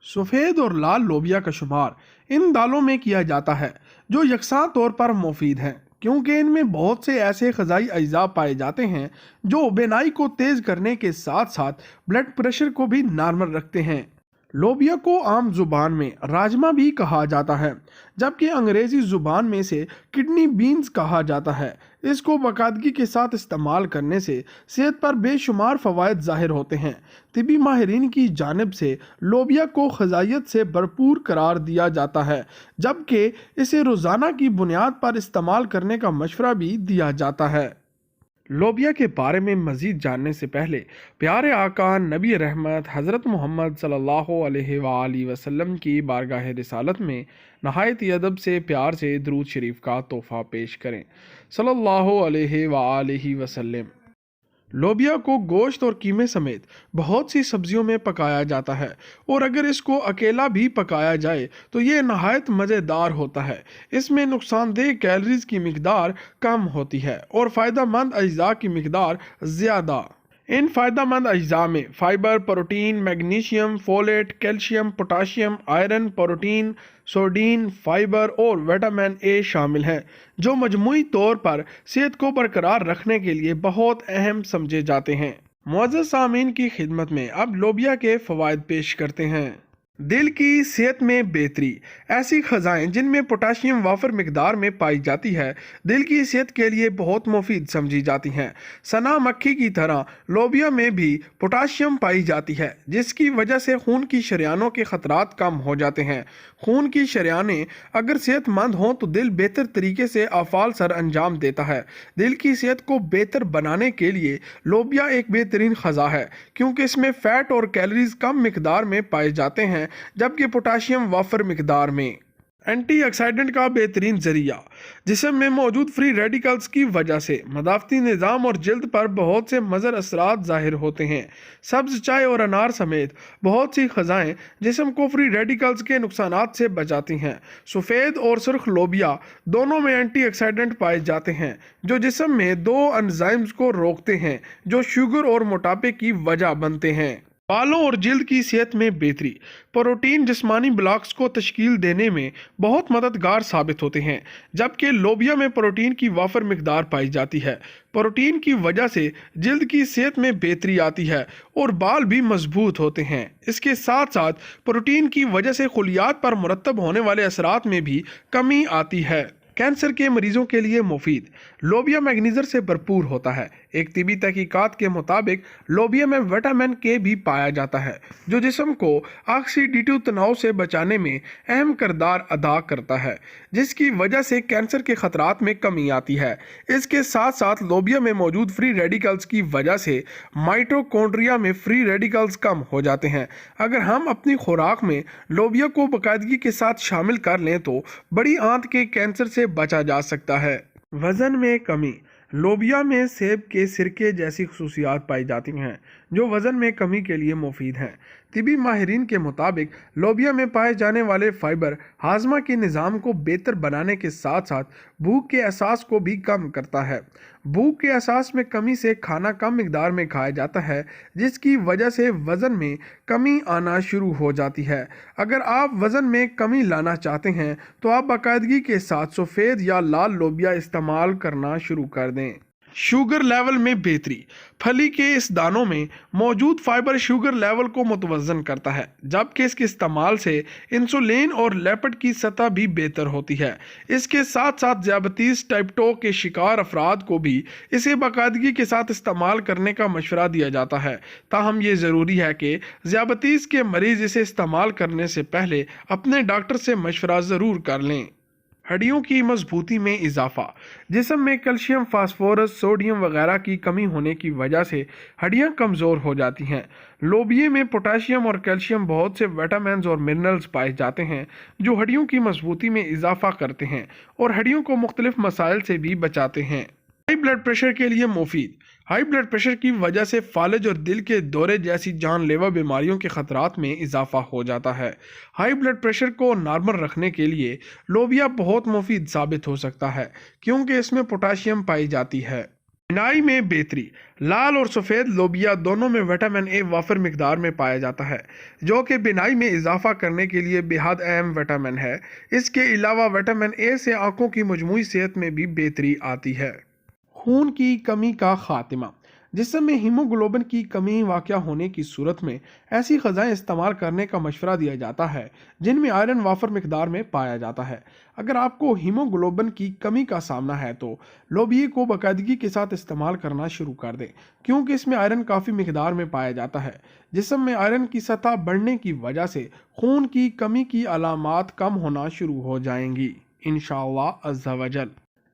سفید اور لال لوبیا کا شمار ان دالوں میں کیا جاتا ہے جو یکساں طور پر مفید ہیں، کیونکہ ان میں بہت سے ایسے غذائی اجزاء پائے جاتے ہیں جو بینائی کو تیز کرنے کے ساتھ ساتھ بلڈ پریشر کو بھی نارمل رکھتے ہیں۔ لوبیا کو عام زبان میں راجمہ بھی کہا جاتا ہے، جبکہ انگریزی زبان میں اسے کڈنی بینز کہا جاتا ہے۔ اس کو باقاعدگی کے ساتھ استعمال کرنے سے صحت پر بے شمار فوائد ظاہر ہوتے ہیں۔ طبی ماہرین کی جانب سے لوبیا کو غذائیت سے بھرپور قرار دیا جاتا ہے، جبکہ اسے روزانہ کی بنیاد پر استعمال کرنے کا مشورہ بھی دیا جاتا ہے۔ لوبیا کے بارے میں مزید جاننے سے پہلے پیارے آقا نبی رحمت حضرت محمد صلی اللہ علیہ وآلہ وسلم کی بارگاہ رسالت میں نہایت ادب سے پیار سے درود شریف کا تحفہ پیش کریں، صلی اللہ علیہ وآلہ وسلم۔ لوبیا کو گوشت اور قیمے سمیت بہت سی سبزیوں میں پکایا جاتا ہے، اور اگر اس کو اکیلا بھی پکایا جائے تو یہ نہایت مزیدار ہوتا ہے۔ اس میں نقصان دہ کیلوریز کی مقدار کم ہوتی ہے اور فائدہ مند اجزاء کی مقدار زیادہ۔ ان فائدہ مند اجزاء میں fibre, protein, magnesium, folate, calcium, potassium, iron, protein, sodium, fibre اور وٹامن اے شامل ہیں، جو مجموعی طور پر صحت کو برقرار رکھنے کے لیے بہت اہم سمجھے جاتے ہیں۔ معزز سامعین کی خدمت میں اب لوبیا کے فوائد پیش کرتے ہیں۔ دل کی صحت میں بہتری۔ ایسی غذائیں جن میں پوٹاشیم وافر مقدار میں پائی جاتی ہے دل کی صحت کے لیے بہت مفید سمجھی جاتی ہیں۔ سنا مکھی کی طرح لوبیا میں بھی پوٹاشیم پائی جاتی ہے، جس کی وجہ سے خون کی شریانوں کے خطرات کم ہو جاتے ہیں۔ خون کی شریانیں اگر صحت مند ہوں تو دل بہتر طریقے سے افعال سر انجام دیتا ہے۔ دل کی صحت کو بہتر بنانے کے لیے لوبیا ایک بہترین غذا ہے، کیونکہ اس میں فیٹ اور کیلوریز کم مقدار میں پائے جاتے ہیں، جبکہ پوٹاشیم وافر مقدار میں۔ اینٹی آکسیڈنٹ کا بہترین ذریعہ۔ جسم میں موجود فری ریڈیکلز کی وجہ سے مدافعتی نظام اور جلد پر بہت سے مضر اثرات ظاہر ہوتے ہیں۔ سبز چائے اور انار سمیت بہت سی غذائیں جسم کو فری ریڈیکلز کے نقصانات سے بچاتی ہیں۔ سفید اور سرخ لوبیا دونوں میں اینٹی آکسیڈنٹ پائے جاتے ہیں، جو جسم میں دو انزائمز کو روکتے ہیں جو شوگر اور موٹاپے کی وجہ بنتے ہیں۔ بالوں اور جلد کی صحت میں بہتری۔ پروٹین جسمانی بلاکس کو تشکیل دینے میں بہت مددگار ثابت ہوتے ہیں، جبکہ لوبیا میں پروٹین کی وافر مقدار پائی جاتی ہے۔ پروٹین کی وجہ سے جلد کی صحت میں بہتری آتی ہے اور بال بھی مضبوط ہوتے ہیں۔ اس کے ساتھ ساتھ پروٹین کی وجہ سے خلیات پر مرتب ہونے والے اثرات میں بھی کمی آتی ہے۔ کینسر کے مریضوں کے لیے مفید۔ لوبیا میگنیزر سے بھرپور ہوتا ہے۔ ایک طبی تحقیقات کے مطابق لوبیا میں وٹامن کے بھی پایا جاتا ہے، جو جسم کو آکسیڈیٹیو تناؤ سے بچانے میں اہم کردار ادا کرتا ہے، جس کی وجہ سے کینسر کے خطرات میں کمی آتی ہے۔ اس کے ساتھ ساتھ لوبیا میں موجود فری ریڈیکلز کی وجہ سے مائٹوکونڈریا میں فری ریڈیکلز کم ہو جاتے ہیں۔ اگر ہم اپنی خوراک میں لوبیا کو باقاعدگی کے ساتھ شامل کر لیں تو بڑی آنت کے کینسر سے بچا جا سکتا ہے۔ وزن میں کمی۔ لوبیا میں سیب کے سرکے جیسی خصوصیات پائی جاتی ہیں جو وزن میں کمی کے لیے مفید ہیں۔ طبی ماہرین کے مطابق لوبیا میں پائے جانے والے فائبر ہاضمہ کے نظام کو بہتر بنانے کے ساتھ ساتھ بھوک کے احساس کو بھی کم کرتا ہے۔ بھوک کے احساس میں کمی سے کھانا کم مقدار میں کھایا جاتا ہے، جس کی وجہ سے وزن میں کمی آنا شروع ہو جاتی ہے۔ اگر آپ وزن میں کمی لانا چاہتے ہیں تو آپ باقاعدگی کے ساتھ سفید یا لال لوبیا استعمال کرنا شروع کر دیں۔ شوگر لیول میں بہتری۔ پھلی کے اس دانوں میں موجود فائبر شوگر لیول کو متوازن کرتا ہے، جبکہ اس کے استعمال سے انسولین اور لیپڈ کی سطح بھی بہتر ہوتی ہے۔ اس کے ساتھ ساتھ ذیابیطس ٹائپ 2 کے شکار افراد کو بھی اسے باقاعدگی کے ساتھ استعمال کرنے کا مشورہ دیا جاتا ہے۔ تاہم یہ ضروری ہے کہ ذیابیطس کے مریض اسے استعمال کرنے سے پہلے اپنے ڈاکٹر سے مشورہ ضرور کر لیں۔ ہڈیوں کی مضبوطی میں اضافہ۔ جسم میں کیلشیم، فاسفورس، سوڈیم وغیرہ کی کمی ہونے کی وجہ سے ہڈیاں کمزور ہو جاتی ہیں۔ لوبیا میں پوٹاشیم اور کیلشیم بہت سے وٹامنز اور منرلز پائے جاتے ہیں جو ہڈیوں کی مضبوطی میں اضافہ کرتے ہیں اور ہڈیوں کو مختلف مسائل سے بھی بچاتے ہیں۔ ہائی بلڈ پریشر کے لیے مفید۔ ہائی بلڈ پریشر کی وجہ سے فالج اور دل کے دورے جیسی جان لیوا بیماریوں کے خطرات میں اضافہ ہو جاتا ہے۔ ہائی بلڈ پریشر کو نارمل رکھنے کے لیے لوبیا بہت مفید ثابت ہو سکتا ہے، کیونکہ اس میں پوٹاشیم پائی جاتی ہے۔ بینائی میں بہتری۔ لال اور سفید لوبیا دونوں میں وٹامن اے وافر مقدار میں پایا جاتا ہے، جو کہ بینائی میں اضافہ کرنے کے لیے بے حد اہم وٹامن ہے۔ اس کے علاوہ وٹامن اے سے آنکھوں کی مجموعی صحت میں بھی بہتری آتی ہے۔ خون کی کمی کا خاتمہ۔ جسم میں ہیموگلوبن کی کمی واقع ہونے کی صورت میں ایسی غذائیں استعمال کرنے کا مشورہ دیا جاتا ہے جن میں آئرن وافر مقدار میں پایا جاتا ہے۔ اگر آپ کو ہیموگلوبن کی کمی کا سامنا ہے تو لوبیے کو باقاعدگی کے ساتھ استعمال کرنا شروع کر دیں، کیونکہ اس میں آئرن کافی مقدار میں پایا جاتا ہے۔ جسم میں آئرن کی سطح بڑھنے کی وجہ سے خون کی کمی کی علامات کم ہونا شروع ہو جائیں گی انشاءاللہ عز و جل۔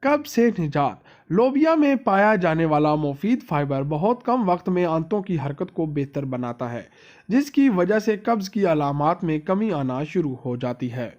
قبض سے نجات۔ لوبیا میں پایا جانے والا مفید فائبر بہت کم وقت میں آنتوں کی حرکت کو بہتر بناتا ہے، جس کی وجہ سے قبض کی علامات میں کمی آنا شروع ہو جاتی ہے۔